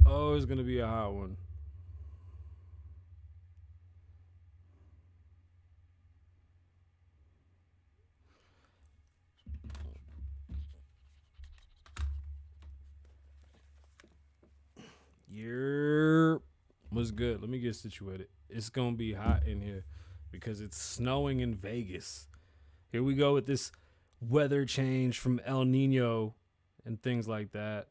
Oh, it's gonna be a hot one. Yerp. What's good? Let me get situated. It's gonna be hot in here because it's snowing in Vegas. Here we go with this weather change from El Nino and things like that.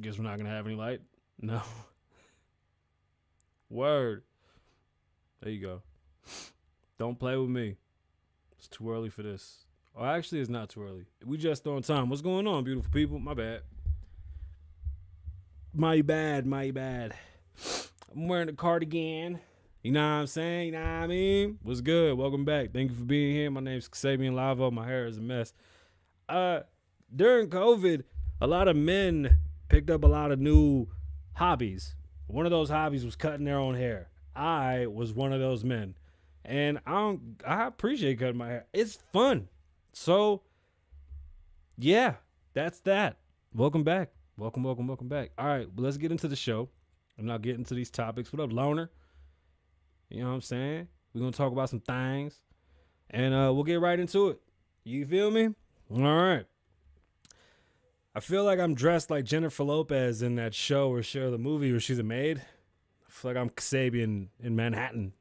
Guess we're not gonna have any light. No. Word. There you go. Don't play with me. It's too early for this. Oh, actually, it's not too early. We just on time. What's going on, beautiful people? My bad. My bad. I'm wearing a cardigan. You know what I'm saying? You know what I mean? What's good? Welcome back. Thank you for being here. My name's Kasabian Lavoe. My hair is a mess. During COVID, a lot of men picked up a lot of new hobbies. One of those hobbies was cutting their own hair. I was one of those men. And I appreciate cutting my hair. It's fun. So, yeah, that's that. Welcome back. Welcome back. All right, well, let's get into the show. I'm not getting into these topics. What up, loner? You know what I'm saying? We're going to talk about some things. And we'll get right into it. You feel me? All right. I feel like I'm dressed like Jennifer Lopez in that show or the movie where she's a maid. I feel like I'm Kasabian in Manhattan.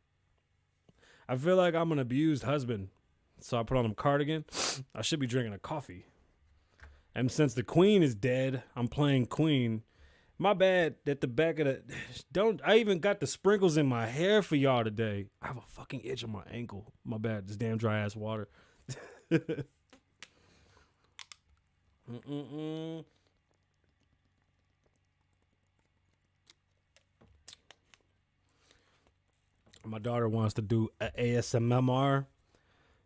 I feel like I'm an abused husband. So I put on a cardigan. I should be drinking a coffee. And since the queen is dead, I'm playing queen. My bad that the back of I even got the sprinkles in my hair for y'all today. I have a fucking itch on my ankle. My bad, this damn dry ass water. My daughter wants to do a ASMR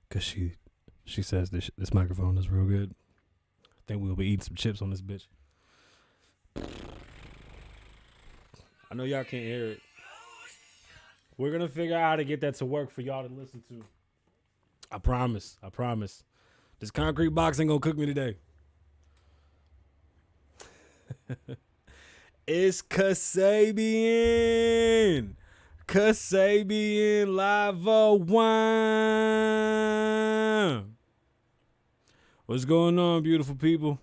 because she says this microphone is real good. I think we'll be eating some chips on this bitch. I know y'all can't hear it. We're going to figure out how to get that to work for y'all to listen to. I promise. This concrete box ain't going to cook me today. It's Kasabian Lavoe Wine. What's going on, beautiful people?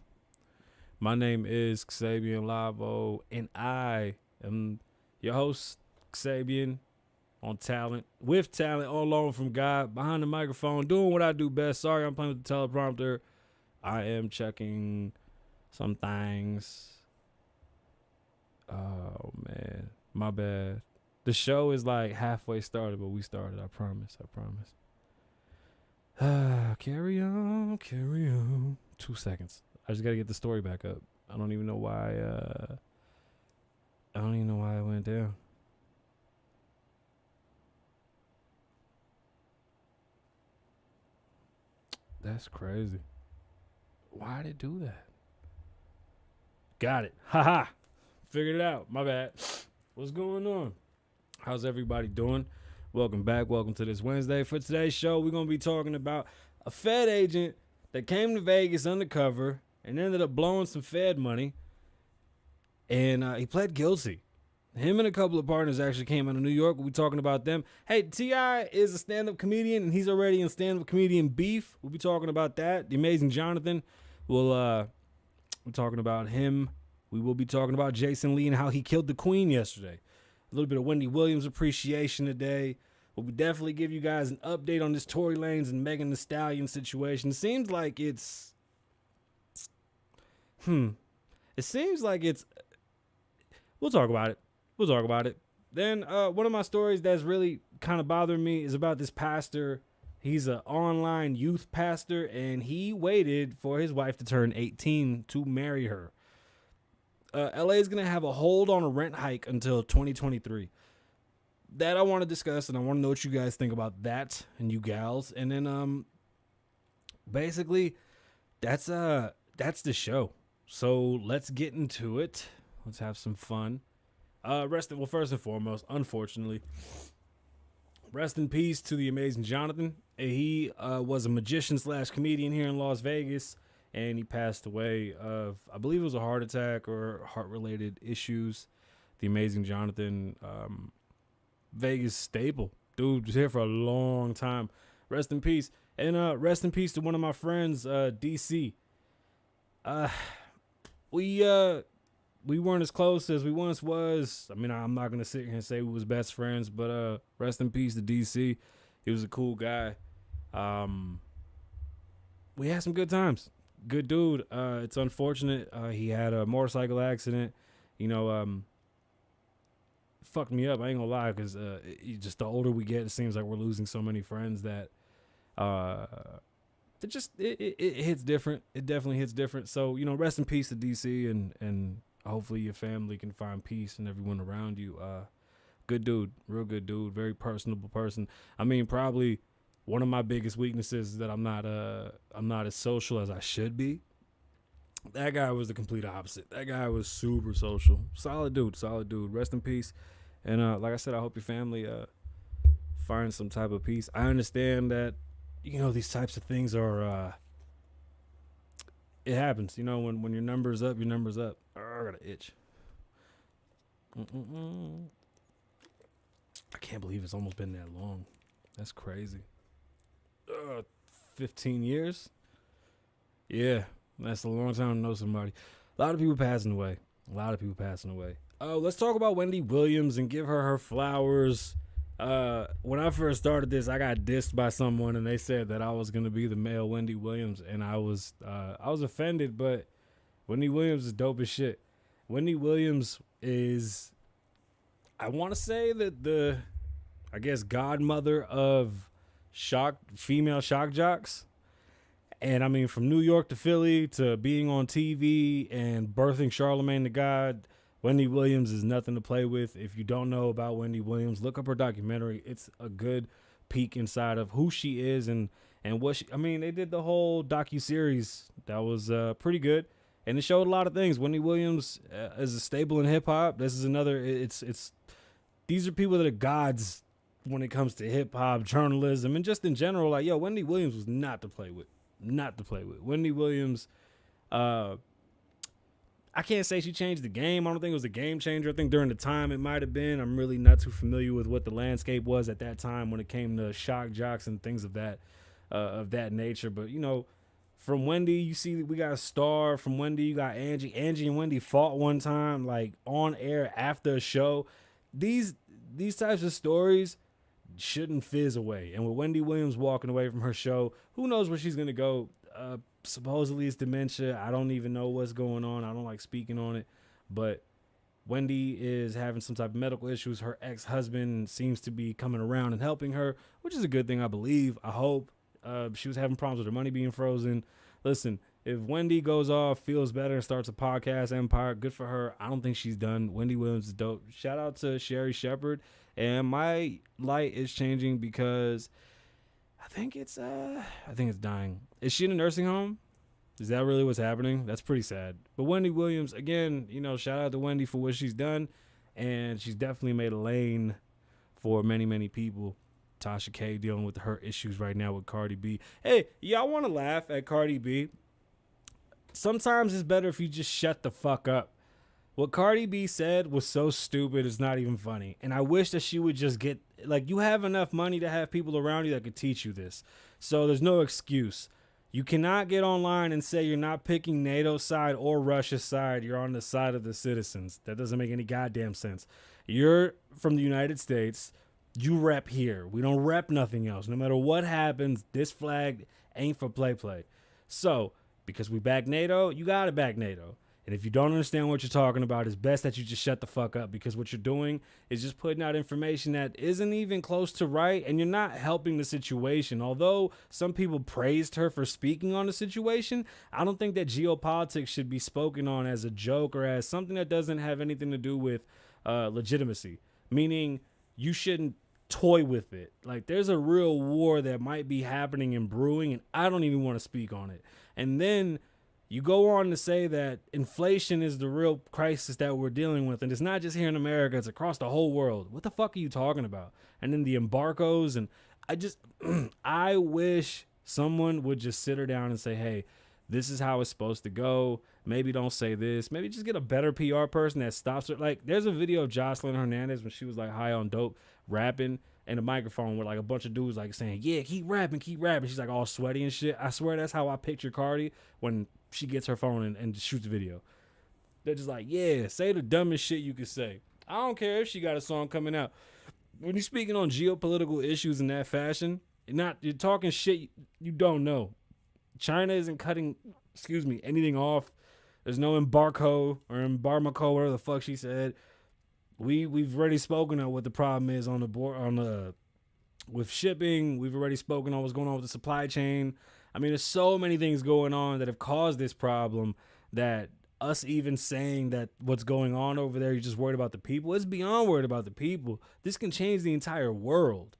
My name is Kasabian Lavoe, and I am your host, Kasabian, on talent, with talent, all alone from God, behind the microphone, doing what I do best. Sorry, I'm playing with the teleprompter. I am checking some things. Oh, man. My bad. The show is like halfway started, but we started. I promise. Carry on, carry on. 2 seconds. I just gotta get the story back up. I don't even know why. I don't even know why I went down. That's crazy. Why did it do that? Got it. Haha. Figured it out. My bad. What's going on? How's everybody doing? Welcome back. Welcome to this Wednesday. For today's show, we're going to be talking about a Fed agent that came to Vegas undercover and ended up blowing some Fed money. And he pled guilty. Him and a couple of partners actually came out of New York. We'll be talking about them. Hey, T.I. is a stand-up comedian, and he's already in stand-up comedian beef. We'll be talking about that. The Amazing Jonathan. We're talking about him. We will be talking about Jason Lee and how he killed the Queen yesterday. A little bit of Wendy Willams appreciation today. We'll definitely give you guys an update on this Tory Lanez and Megan Thee Stallion situation. It seems like it's... It seems like it's... We'll talk about it. Then one of my stories that's really kind of bothering me is about this pastor. He's an online youth pastor, and he waited for his wife to turn 18 to marry her. LA is going to have a hold on a rent hike until 2023. That I want to discuss, and I want to know what you guys think about that, and you gals. And then basically, that's the show. So let's get into it. Let's have some fun. First and foremost, unfortunately, rest in peace to the Amazing Jonathan. He was a magician / comedian here in Las Vegas, and he passed away of, I believe it was a heart attack or heart-related issues. The Amazing Jonathan, Vegas staple. Dude was here for a long time. Rest in peace. And rest in peace to one of my friends, DC. We weren't as close as we once was. I mean, I'm not going to sit here and say we was best friends, but rest in peace to DC. He was a cool guy. We had some good times. Good dude. It's unfortunate. He had a motorcycle accident. Fucked me up. I ain't gonna lie, because just the older we get, it seems like we're losing so many friends that it hits different. It definitely hits different. So, rest in peace to DC, and hopefully your family can find peace and everyone around you. Good dude, real good dude, very personable person. I mean, probably one of my biggest weaknesses is that I'm not as social as I should be. That guy was the complete opposite. That guy was super social. Solid dude. Rest in peace. And like I said, I hope your family finds some type of peace. I understand that, these types of things are, it happens. When your number's up, your number's up. I got an itch. I can't believe it's almost been that long. That's crazy. 15 years? Yeah, that's a long time to know somebody. A lot of people passing away. Let's talk about Wendy Willams and give her flowers. When I first started this, I got dissed by someone, and they said that I was going to be the male Wendy Willams, and I was offended, but Wendy Willams is dope as shit. Wendy Willams is, I want to say that the godmother of female shock jocks. And I mean, from New York to Philly to being on TV and birthing Charlemagne the God, Wendy Willams is nothing to play with. If you don't know about Wendy Willams, look up her documentary. It's a good peek inside of who she is and what she, I mean, they did the whole docuseries that was pretty good. And it showed a lot of things. Wendy Willams is a staple in hip hop. This is another, these are people that are gods when it comes to hip hop, journalism, and just in general. Like, Wendy Willams was not to play with. Wendy Willams, I can't say she changed the game. I don't think it was a game changer. I think during the time it might have been. I'm really not too familiar with what the landscape was at that time when it came to shock jocks and things of that nature. But, from Wendy, you see we got a star. From Wendy, you got Angie. Angie and Wendy fought one time, like on air after a show. These types of stories shouldn't fizz away. And with Wendy Willams walking away from her show, who knows where she's going to go? Supposedly it's dementia. I don't even know what's going on. I don't like speaking on it. But Wendy is having some type of medical issues. Her ex-husband seems to be coming around and helping her, which is a good thing, I believe. I hope. She was having problems with her money being frozen. Listen, if Wendy goes off, feels better, and starts a podcast empire, good for her. I don't think she's done. Wendy Willams is dope. Shout out to Sherry Shepherd. And my light is changing because I think it's dying. Is she in a nursing home? Is that really what's happening? That's pretty sad. But Wendy Willams, again, shout out to Wendy for what she's done. And she's definitely made a lane for many, many people. Tasha K dealing with her issues right now with Cardi B. Hey, y'all want to laugh at Cardi B? Sometimes it's better if you just shut the fuck up. What Cardi B said was so stupid, it's not even funny. And I wish that she would just get, you have enough money to have people around you that could teach you this. So there's no excuse. You cannot get online and say you're not picking NATO's side or Russia's side. You're on the side of the citizens. That doesn't make any goddamn sense. You're from the United States. You rep here. We don't rep nothing else. No matter what happens, this flag ain't for play. So, because we back NATO, you got to back NATO. And if you don't understand what you're talking about, it's best that you just shut the fuck up, because what you're doing is just putting out information that isn't even close to right, and you're not helping the situation. Although some people praised her for speaking on the situation, I don't think that geopolitics should be spoken on as a joke or as something that doesn't have anything to do with legitimacy. Meaning, you shouldn't toy with it. There's a real war that might be happening and brewing, and I don't even want to speak on it. And then you go on to say that inflation is the real crisis that we're dealing with, and it's not just here in America, it's across the whole world. What the fuck are you talking about? And then the embargoes, and I wish someone would just sit her down and say, hey, this is how it's supposed to go. Maybe don't say this. Maybe just get a better PR person that stops her. There's a video of Jocelyn Hernandez when she was high on dope, rapping in a microphone with a bunch of dudes saying, yeah, keep rapping. She's all sweaty and shit. I swear that's how I picture Cardi when she gets her phone and shoots a video. They're just yeah, say the dumbest shit you could say. I don't care if she got a song coming out. When you're speaking on geopolitical issues in that fashion, you're talking shit you don't know. China isn't cutting, anything off. There's no embargo, whatever the fuck she said. We've already spoken on what the problem is on the board with shipping. We've already spoken on what's going on with the supply chain. I mean, there's so many things going on that have caused this problem that us even saying that what's going on over there, you're just worried about the people. It's beyond worried about the people. This can change the entire world.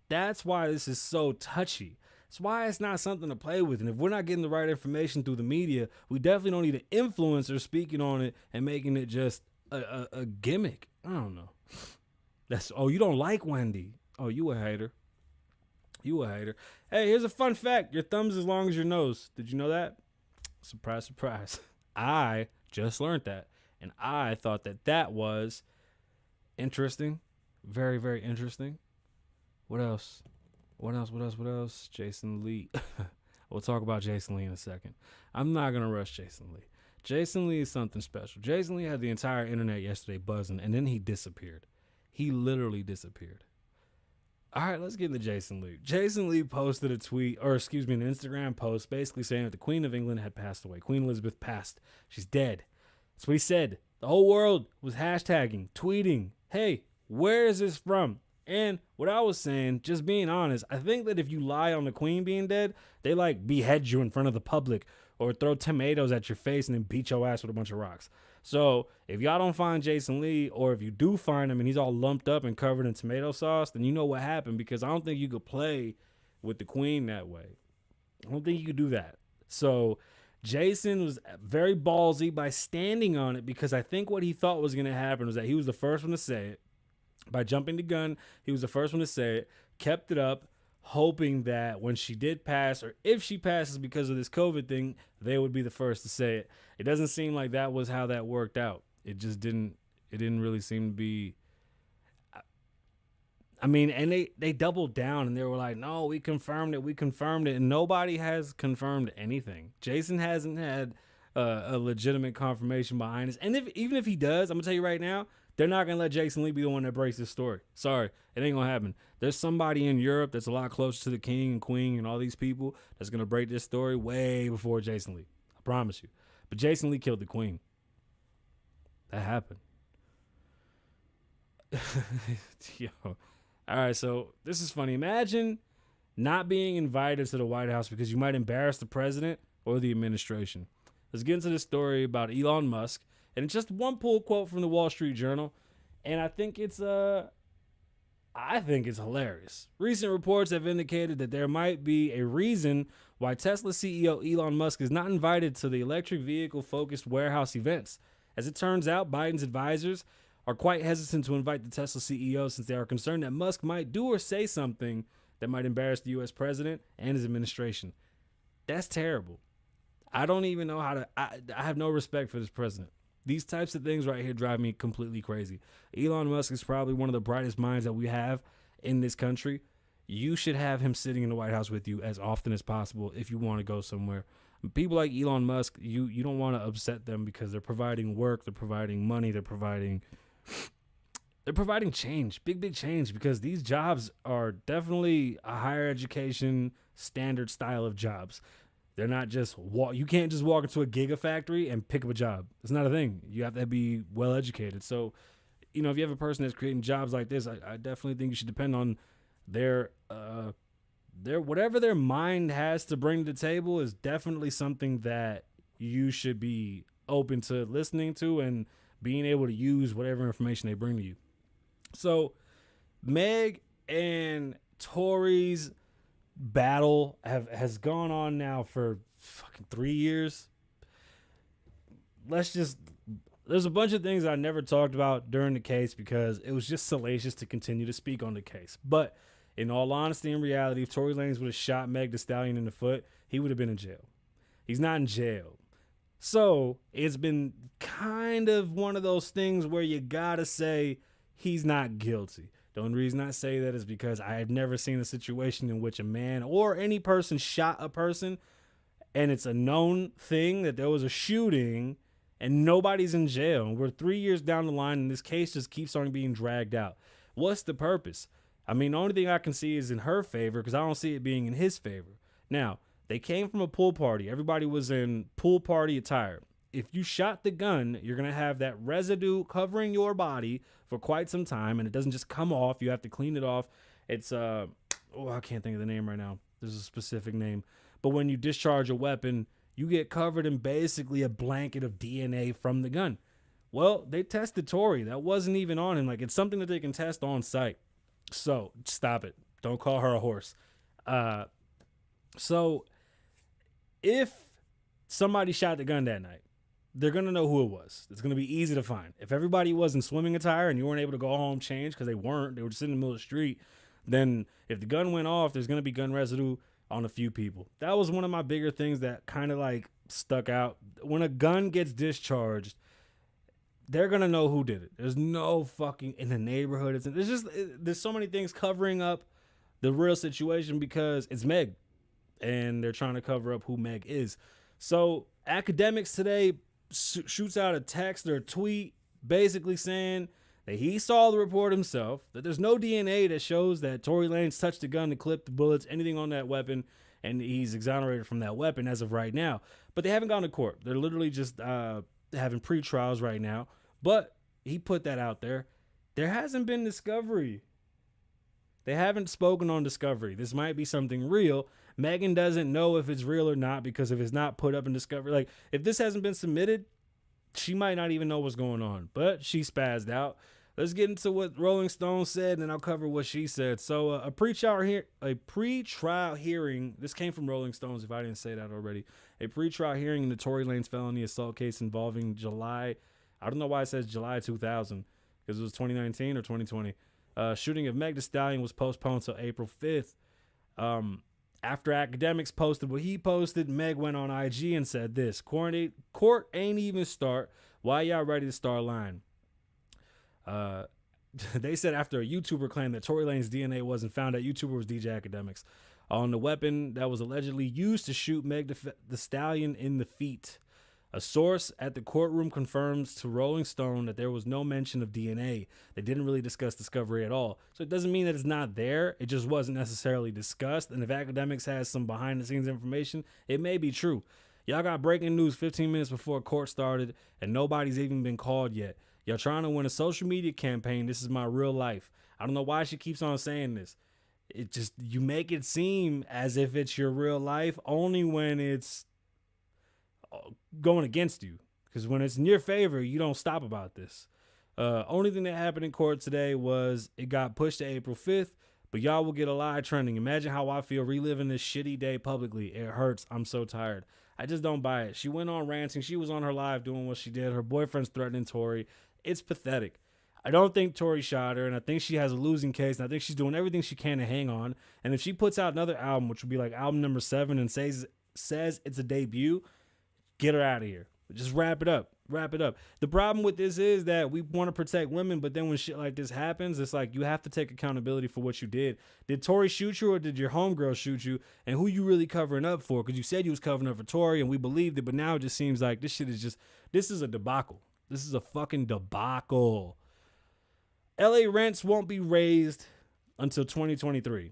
That's why this is so touchy. That's why it's not something to play with. And if we're not getting the right information through the media, we definitely don't need an influencer speaking on it and making it just a gimmick. I don't know. You don't like Wendy. Oh, you a hater. Hey, here's a fun fact. Your thumb's as long as your nose. Did you know that? Surprise, surprise. I just learned that. And I thought that was interesting. Very, very interesting. What else? Jason Lee. We'll talk about Jason Lee in a second. I'm not going to rush Jason Lee. Jason Lee is something special. Jason Lee had the entire internet yesterday buzzing, and then he disappeared. He literally disappeared. All right, let's get into Jason Lee. Jason Lee posted an Instagram post basically saying that the Queen of England had passed away. Queen Elizabeth passed. She's dead. That's what he said. The whole world was hashtagging, tweeting, hey, where is this from? And what I was saying, just being honest, I think that if you lie on the Queen being dead, they behead you in front of the public or throw tomatoes at your face and then beat your ass with a bunch of rocks. So if y'all don't find Jason Lee, or if you do find him and he's all lumped up and covered in tomato sauce, then you know what happened, because I don't think you could play with the Queen that way. I don't think you could do that. So Jason was very ballsy by standing on it, because I think what he thought was going to happen was that he was the first one to say it. By jumping the gun, he was the first one to say it, kept it up, hoping that when she did pass, or if she passes because of this COVID thing, they would be the first to say it. It doesn't seem like that was how that worked out. It just didn't really seem to be. I mean, and they doubled down and they were like, no, we confirmed it. And nobody has confirmed anything. Jason hasn't had a legitimate confirmation behind this. And even if he does, I'm going to tell you right now, they're not going to let Jason Lee be the one that breaks this story. Sorry, it ain't going to happen. There's somebody in Europe that's a lot closer to the king and queen and all these people that's going to break this story way before Jason Lee. I promise you. But Jason Lee killed the queen. That happened. Yo. All right, so this is funny. Imagine not being invited to the White House because you might embarrass the president or the administration. Let's get into this story about Elon Musk, and it's just one pull quote from the Wall Street Journal, and I think it's hilarious. Recent reports have indicated that there might be a reason why Tesla CEO Elon Musk is not invited to the electric vehicle-focused warehouse events. As it turns out, Biden's advisors are quite hesitant to invite the Tesla CEO since they are concerned that Musk might do or say something that might embarrass the U.S. president and his administration. That's terrible. I don't even know how to... I have no respect for this president. These types of things right here drive me completely crazy. Elon Musk is probably one of the brightest minds that we have in this country. You should have him sitting in the White House with you as often as possible if you want to go somewhere. People like Elon Musk, you don't want to upset them because they're providing work, they're providing money, they're providing change, big change, because these jobs are definitely a higher education standard style of jobs. They're not just you can't just walk into a gigafactory and pick up a job. It's not a thing. You have to be well educated. So, if you have a person that's creating jobs like this, I definitely think you should depend on their whatever their mind has to bring to the table is definitely something that you should be open to listening to and being able to use whatever information they bring to you. So, Meg and Tory's battle has gone on now for fucking 3 years. There's a bunch of things I never talked about during the case because it was just salacious to continue to speak on the case. But in all honesty and reality, if Tory Lanez would have shot Meg Thee Stallion in the foot, he would have been in jail. He's not in jail. So it's been kind of one of those things where you gotta say he's not guilty. The only reason I say that is because I have never seen a situation in which a man or any person shot a person and it's a known thing that there was a shooting and nobody's in jail. And we're 3 years down the line and this case just keeps on being dragged out. What's the purpose? I mean, the only thing I can see is in her favor because I don't see it being in his favor. Now, they came from a pool party. Everybody was in pool party attire. If you shot the gun, you're going to have that residue covering your body for quite some time, and it doesn't just come off. You have to clean it off. It's, I can't think of the name right now. There's a specific name. But when you discharge a weapon, you get covered in basically a blanket of DNA from the gun. Well, they tested Tory. That wasn't even on him. Like, it's something that they can test on site. So, stop it. Don't call her a horse. So, if somebody shot the gun that night, they're going to know who it was. It's going to be easy to find. If everybody was in swimming attire and you weren't able to go home change because they were just in the middle of the street, then if the gun went off, there's going to be gun residue on a few people. That was one of my bigger things that kind of like stuck out. When a gun gets discharged, they're going to know who did it. There's no fucking in the neighborhood. There's so many things covering up the real situation because it's Meg and they're trying to cover up who Meg is. So academics today shoots out a text or a tweet basically saying that he saw the report himself, that there's no DNA that shows that Tory Lanez touched the gun to clip the bullets, anything on that weapon, and he's exonerated from that weapon as of right now. But they haven't gone to court. They're literally just having pre-trials right now. But he put that out there. There hasn't been discovery. They haven't spoken on discovery. This might be something real. Megan doesn't know if it's real or not because if it's not put up in discovery, like if this hasn't been submitted, she might not even know what's going on. But she spazzed out. Let's get into what Rolling Stone said, and then I'll cover what she said. So a pre-trial hearing. This came from Rolling Stones, if I didn't say that already. A pre-trial hearing in the Tory Lanez felony assault case involving July. I don't know why it says July 2000 because it was 2019 or 2020. Shooting of Meg Thee Stallion was postponed till April 5th. After academics posted what he posted, Meg went on IG and said this: court ain't even start. Why y'all ready to start lying? They said after a YouTuber claimed that Tory Lanez's DNA wasn't found, that YouTuber was DJ Academics on the weapon that was allegedly used to shoot Meg Thee Stallion in the feet. A source at the courtroom confirms to Rolling Stone that there was no mention of DNA. They didn't really discuss discovery at all. So it doesn't mean that it's not there. It just wasn't necessarily discussed. And if academics has some behind the scenes information, it may be true. Y'all got breaking news 15 minutes before court started and nobody's even been called yet. Y'all trying to win a social media campaign. This is my real life. I don't know why she keeps on saying this. It just, you make it seem as if it's your real life only when it's going against you. Because when it's in your favor, you don't stop about this. Only thing that happened in court today was it got pushed to April 5th, but y'all will get a live trending. Imagine how I feel reliving this shitty day publicly. It hurts. I'm so tired. I just don't buy it. She went on ranting. She was on her live doing what she did. Her boyfriend's threatening Tory. It's pathetic. I don't think Tory shot her, and I think she has a losing case, and I think she's doing everything she can to hang on. And if she puts out another album, which would be like album number 7, and says it's a debut, get her out of here. Just wrap it up. Wrap it up. The problem with this is that we want to protect women, but then when shit like this happens, it's like you have to take accountability for what you did. Did Tory shoot you, or did your homegirl shoot you? And who you really covering up for? Because you said you was covering up for Tory, and we believed it, but now it just seems like this is a debacle. This is a fucking debacle. LA rents won't be raised until 2023.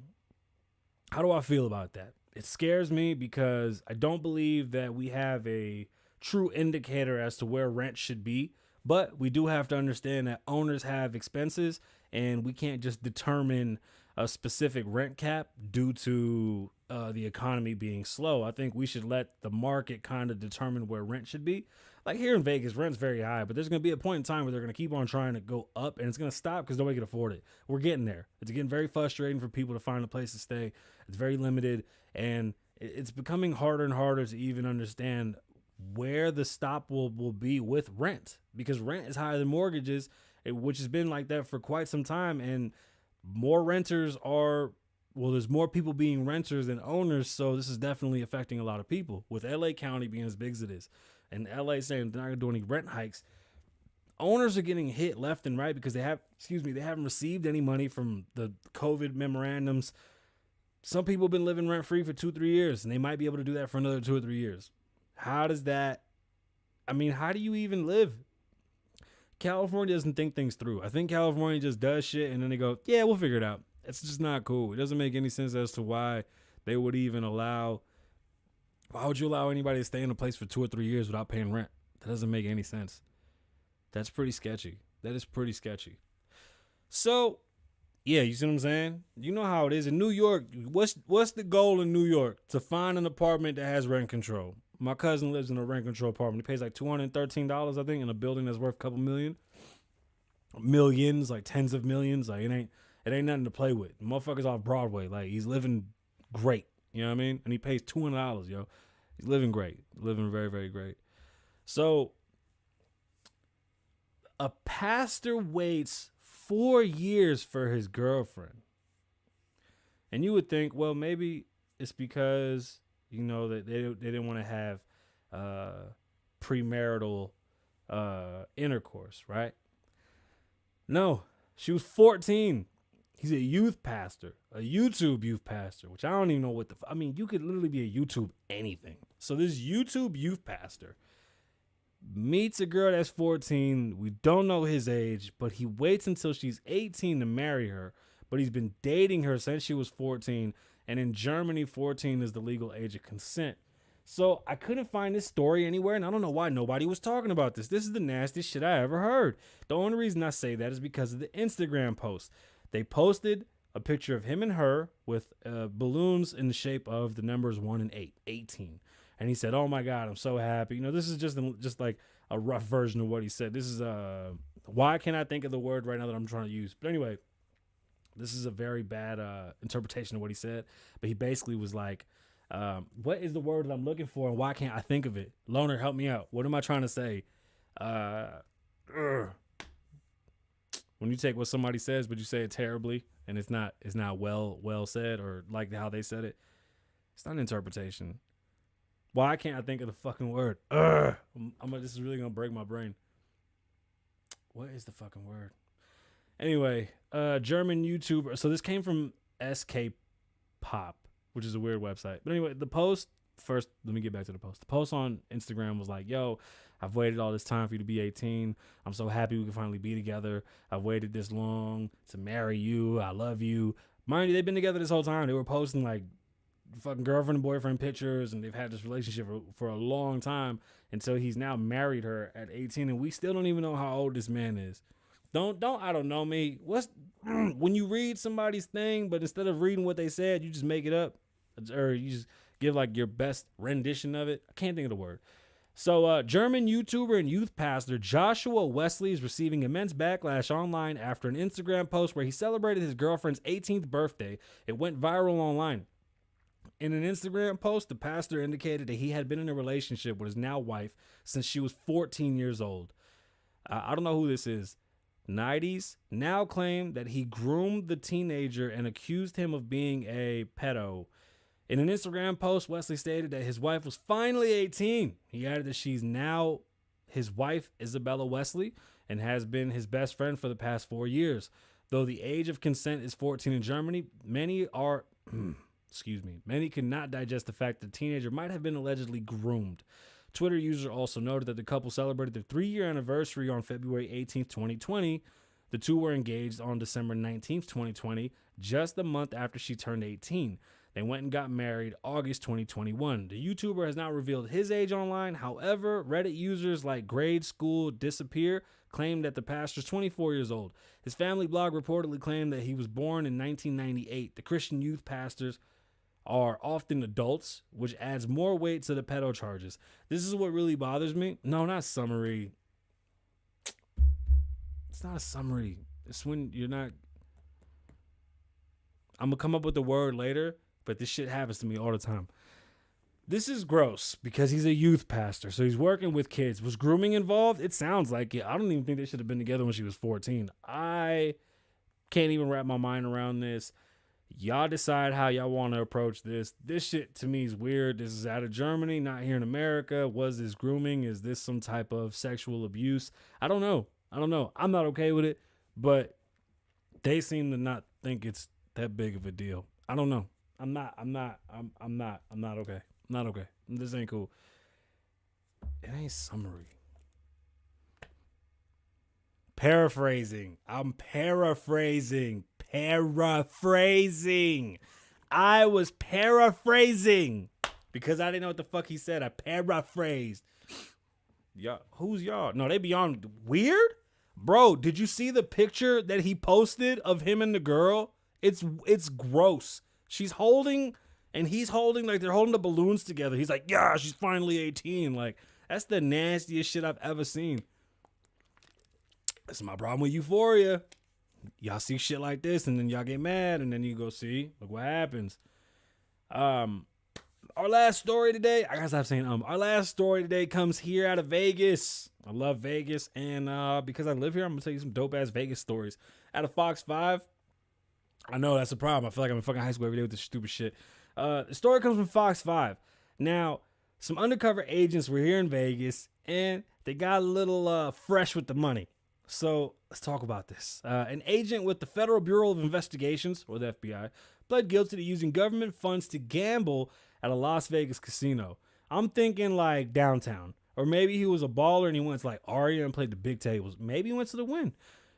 How do I feel about that? It scares me because I don't believe that we have a true indicator as to where rent should be, but we do have to understand that owners have expenses, and we can't just determine a specific rent cap due to the economy being slow. I think we should let the market kind of determine where rent should be. Like here in Vegas, rent's very high, but there's going to be a point in time where they're going to keep on trying to go up, and it's going to stop because nobody can afford it. We're getting there. It's getting very frustrating for people to find a place to stay. It's very limited, and it's becoming harder and harder to even understand where the stop will be with rent, because rent is higher than mortgages, which has been like that for quite some time. And more renters there's more people being renters than owners. So this is definitely affecting a lot of people, with LA County being as big as it is. And LA saying they're not going to do any rent hikes. Owners are getting hit left and right because they haven't received any money from the COVID memorandums. Some people have been living rent free for 2-3 years, and they might be able to do that for another 2 or 3 years. How do you even live? California doesn't think things through. I think California just does shit and then they go, yeah, we'll figure it out. It's just not cool. It doesn't make any sense as to why they would even why would you allow anybody to stay in a place for 2 or 3 years without paying rent? That doesn't make any sense. That's pretty sketchy. That is pretty sketchy. So, yeah, you see what I'm saying? You know how it is in New York. What's the goal in New York? To find an apartment that has rent control. My cousin lives in a rent control apartment. He pays like $213, I think, in a building that's worth a couple millions, like tens of millions. Like it ain't nothing to play with. The motherfucker's off Broadway. Like he's living great. You know what I mean? And he pays $200, yo. He's living great. Living very, very great. So a pastor waits 4 years for his girlfriend. And you would think, well, maybe it's because, that they didn't want to have premarital intercourse, right? No, she was 14. He's a youth pastor, a YouTube youth pastor, which I don't even know what you could literally be a YouTube anything. So this YouTube youth pastor meets a girl that's 14. We don't know his age, but he waits until she's 18 to marry her. But he's been dating her since she was 14. And in Germany, 14 is the legal age of consent. So I couldn't find this story anywhere, and I don't know why nobody was talking about this. This is the nastiest shit I ever heard. The only reason I say that is because of the Instagram post. They posted a picture of him and her with balloons in the shape of the numbers 1 and 8, 18. And he said, oh my God, I'm so happy. This is just like a rough version of what he said. This is why can't I think of the word right now that I'm trying to use? But anyway, this is a very bad interpretation of what he said. But he basically was like, what is the word that I'm looking for and why can't I think of it? Loner, help me out. What am I trying to say? When you take what somebody says, but you say it terribly and it's not well said, or like how they said it, it's not an interpretation. Why can't I think of the fucking word? This is really gonna break my brain. What is the fucking word? Anyway, German YouTuber. So this came from SK Pop, which is a weird website. But anyway, the post first. Let me get back to the post. The post on Instagram was like, "Yo, I've waited all this time for you to be 18. I'm so happy we can finally be together. I've waited this long to marry you. I love you." Mind you, they've been together this whole time. They were posting like fucking girlfriend and boyfriend pictures, and they've had this relationship for a long time until he's now married her at 18, and we still don't even know how old this man is. I don't know me. What's when you read somebody's thing, but instead of reading what they said, you just make it up, or you just give like your best rendition of it. I can't think of the word. So, German YouTuber and youth pastor Joshua Wesley is receiving immense backlash online after an Instagram post where he celebrated his girlfriend's 18th birthday. It went viral online. In an Instagram post, the pastor indicated that he had been in a relationship with his now wife since she was 14 years old. I don't know who this is. Nides now claimed that he groomed the teenager and accused him of being a pedo. In an Instagram post, Wesley stated that his wife was finally 18. He added that she's now his wife, Isabella Wesley, and has been his best friend for the past 4 years. Though the age of consent is 14 in Germany, many cannot digest the fact that the teenager might have been allegedly groomed. Twitter user also noted that the couple celebrated their 3-year anniversary on February 18th, 2020. The two were engaged on December 19th, 2020, just a month after she turned 18. They went and got married August 2021. The YouTuber has not revealed his age online. However, Reddit users like Grade School Disappear claimed that the pastor is 24 years old. His family blog reportedly claimed that he was born in 1998. The Christian youth pastors are often adults, which adds more weight to the pedo charges. This is what really bothers me. No, not summary. It's not a summary. It's when you're not. I'm going to come up with the word later, but this shit happens to me all the time. This is gross because he's a youth pastor, so he's working with kids. Was grooming involved? It sounds like it. I don't even think they should have been together when she was 14. I can't even wrap my mind around this. Y'all decide how y'all want to approach this. This shit to me is weird. This is out of Germany, not here in America. Was this grooming? Is this some type of sexual abuse? I don't know. I'm not okay with it, but they seem to not think it's that big of a deal. I don't know. I'm not okay. I'm not okay. This ain't cool. It ain't summary. Paraphrasing. I'm paraphrasing. I was paraphrasing because I didn't know what the fuck he said. I paraphrased. Y'all, who's y'all? No, they beyond weird? Bro, did you see the picture that he posted of him and the girl? It's gross. She's holding and he's holding, like they're holding the balloons together. He's like, yeah, she's finally 18. Like, that's the nastiest shit I've ever seen. That's my problem with Euphoria. Y'all see shit like this and then y'all get mad and then you go see, look what happens. Our last story today, I gotta stop saying our last story today comes here out of Vegas. I love Vegas, and because I live here, I'm gonna tell you some dope ass Vegas stories. Out of Fox 5. I know that's a problem. I feel like I'm in fucking high school every day with this stupid shit. The story comes from Fox 5. Now, some undercover agents were here in Vegas and they got a little fresh with the money. So let's talk about this. An agent with the Federal Bureau of Investigations, or the FBI, pled guilty to using government funds to gamble at a Las Vegas casino. I'm thinking like downtown. Or maybe he was a baller and he went to like Aria and played the big tables. Maybe he went to the win.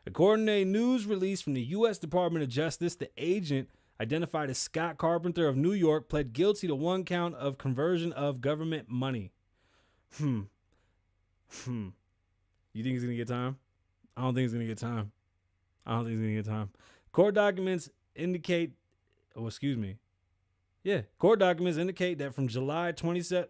According to a news release from the U.S. Department of Justice, the agent, identified as Scott Carpenter of New York, pled guilty to 1 count of conversion of government money. You think he's going to get time? I don't think he's going to get time. Court documents indicate, court documents indicate that from July 27th,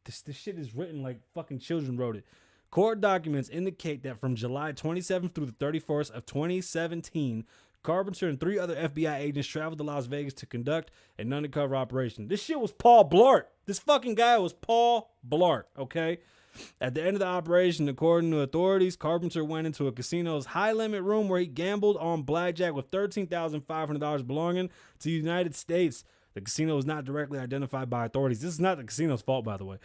this shit is written like fucking children wrote it. Court documents indicate that from July 27th through the 31st of 2017, Carpenter and 3 other FBI agents traveled to Las Vegas to conduct an undercover operation. This shit was Paul Blart. This fucking guy was Paul Blart, okay? At the end of the operation, according to authorities, Carpenter went into a casino's high-limit room where he gambled on blackjack with $13,500 belonging to the United States. The casino was not directly identified by authorities. This is not the casino's fault, by the way.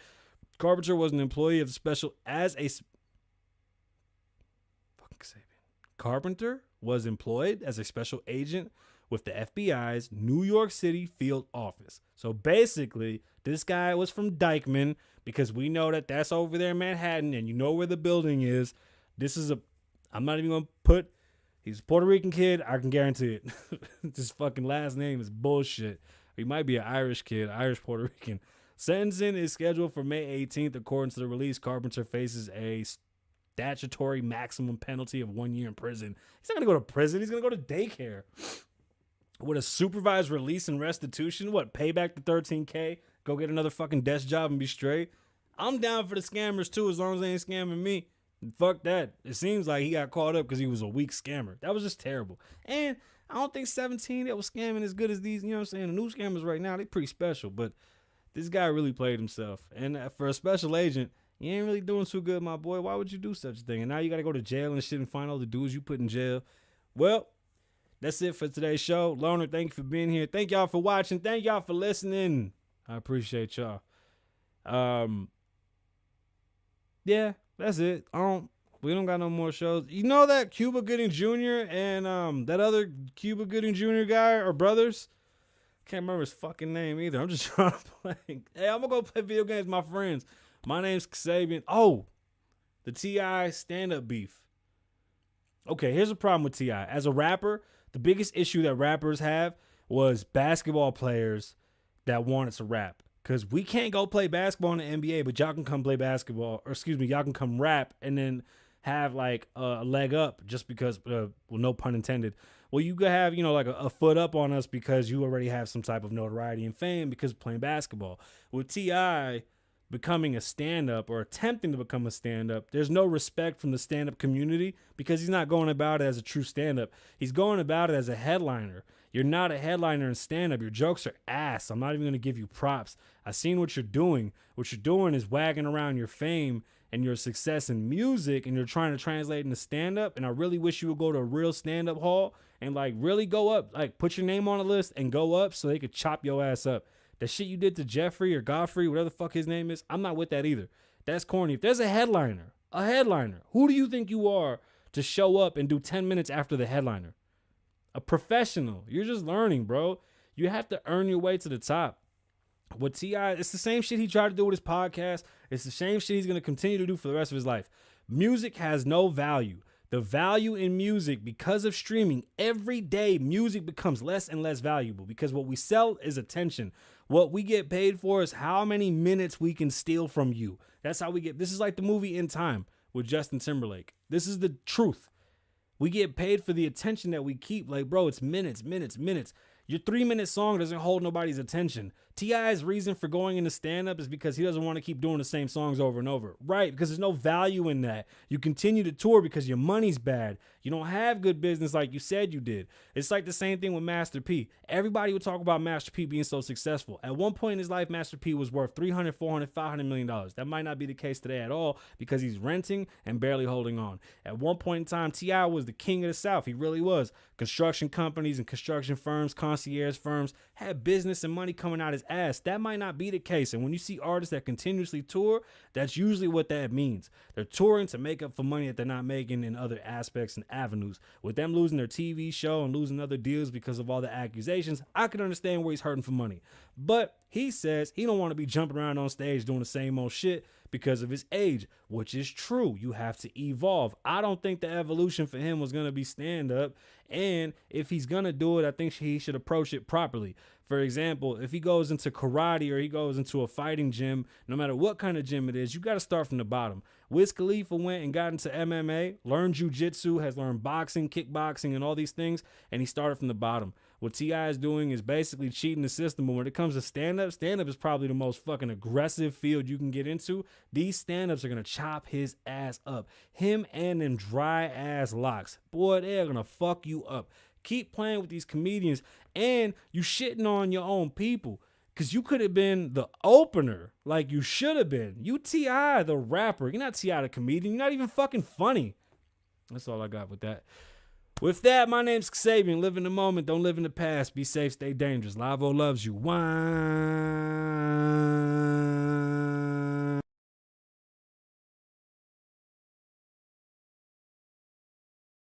Carpenter was an employee of the Carpenter was employed as a special agent with the FBI's New York City field office. So basically, this guy was from Dykeman because we know that that's over there in Manhattan and you know where the building is. I'm not even going to put, he's a Puerto Rican kid. I can guarantee it. This fucking last name is bullshit. He might be an Irish kid, Irish Puerto Rican. Sentencing is scheduled for May 18th. According to the release, Carpenter faces a statutory maximum penalty of 1 year in prison. He's not going to go to prison. He's going to go to daycare. With a supervised release and restitution, pay back the $13K, go get another fucking desk job and be straight. I'm down for the scammers too, as long as they ain't scamming me. Fuck that. It seems like he got caught up because he was a weak scammer. That was just terrible. And I don't think 17 that was scamming as good as these, you know what I'm saying? The new scammers right now, they pretty special. But this guy really played himself. And for a special agent, you ain't really doing too good, my boy. Why would you do such a thing? And now you got to go to jail and shit and find all the dudes you put in jail. Well, that's it for today's show. Loner, thank you for being here. Thank y'all for watching. Thank y'all for listening. I appreciate y'all. Yeah, that's it. We don't got no more shows. You know that Cuba Gooding Jr. and that other Cuba Gooding Jr. guy are brothers? Can't remember his fucking name either. I'm just trying to play. Hey, I'm gonna go play video games with my friends. My name's Kasabian. Oh, the T.I. stand-up beef. Okay, here's the problem with T.I. As a rapper, the biggest issue that rappers have was basketball players that wanted to rap. Because we can't go play basketball in the NBA, but y'all can come play basketball, or excuse me, y'all can come rap and then have like a leg up just because, well, no pun intended. Well, you could have, like a foot up on us because you already have some type of notoriety and fame because of playing basketball. With T.I. becoming a stand-up or attempting to become a stand-up, there's no respect from the stand-up community because he's not going about it as a true stand-up. He's going about it as a headliner. You're not a headliner in stand-up. Your jokes are ass. I'm not even going to give you props. I've seen what you're doing. What you're doing is wagging around your fame and your success in music, and you're trying to translate into stand-up, and I really wish you would go to a real stand-up hall and, really go up. Put your name on a list and go up so they could chop your ass up. The shit you did to Jeffrey or Godfrey, whatever the fuck his name is, I'm not with that either. That's corny. If there's a headliner, who do you think you are to show up and do 10 minutes after the headliner? A professional. You're just learning, bro. You have to earn your way to the top. With T.I., it's the same shit he tried to do with his podcast. It's the same shit he's going to continue to do for the rest of his life. Music has no value. The value in music, because of streaming, every day music becomes less and less valuable because what we sell is attention. What we get paid for is how many minutes we can steal from you. That's how we get. This is like the movie In Time with Justin Timberlake. This is the truth. We get paid for the attention that we keep. Bro, it's minutes. Your 3-minute song doesn't hold nobody's attention. T.I.'s reason for going into stand-up is because he doesn't want to keep doing the same songs over and over. Right, because there's no value in that. You continue to tour because your money's bad. You don't have good business like you said you did. It's like the same thing with Master P. Everybody would talk about Master P being so successful. At one point in his life, Master P was worth $300, $400, $500 million. That might not be the case today at all because he's renting and barely holding on. At one point in time, T.I. was the king of the South. He really was. Construction companies and construction firms, concierge firms had business and money coming out his ass. That might not be the case. And when you see artists that continuously tour, that's usually what that means. They're touring to make up for money that they're not making in other aspects and avenues. With them losing their TV show and losing other deals because of all the accusations, I can understand where he's hurting for money. But he says he don't want to be jumping around on stage doing the same old shit because of his age, which is true. You have to evolve. I don't think the evolution for him was going to be stand-up. And if he's going to do it, I think he should approach it properly. For example, if he goes into karate or he goes into a fighting gym, no matter what kind of gym it is, you got to start from the bottom. Wiz Khalifa went and got into MMA, learned jiu-jitsu, has learned boxing, kickboxing, and all these things, and he started from the bottom. What T.I. is doing is basically cheating the system, but when it comes to stand-up is probably the most fucking aggressive field you can get into. These stand-ups are going to chop his ass up. Him and them dry-ass locks. Boy, they're going to fuck you up. Keep playing with these comedians, and you shitting on your own people. Because you could have been the opener like you should have been. You T.I. the rapper. You're not T.I. the comedian. You're not even fucking funny. That's all I got with that. With that, my name's Kasabian. Live in the moment. Don't live in the past. Be safe. Stay dangerous. Lavoe loves you. Wine.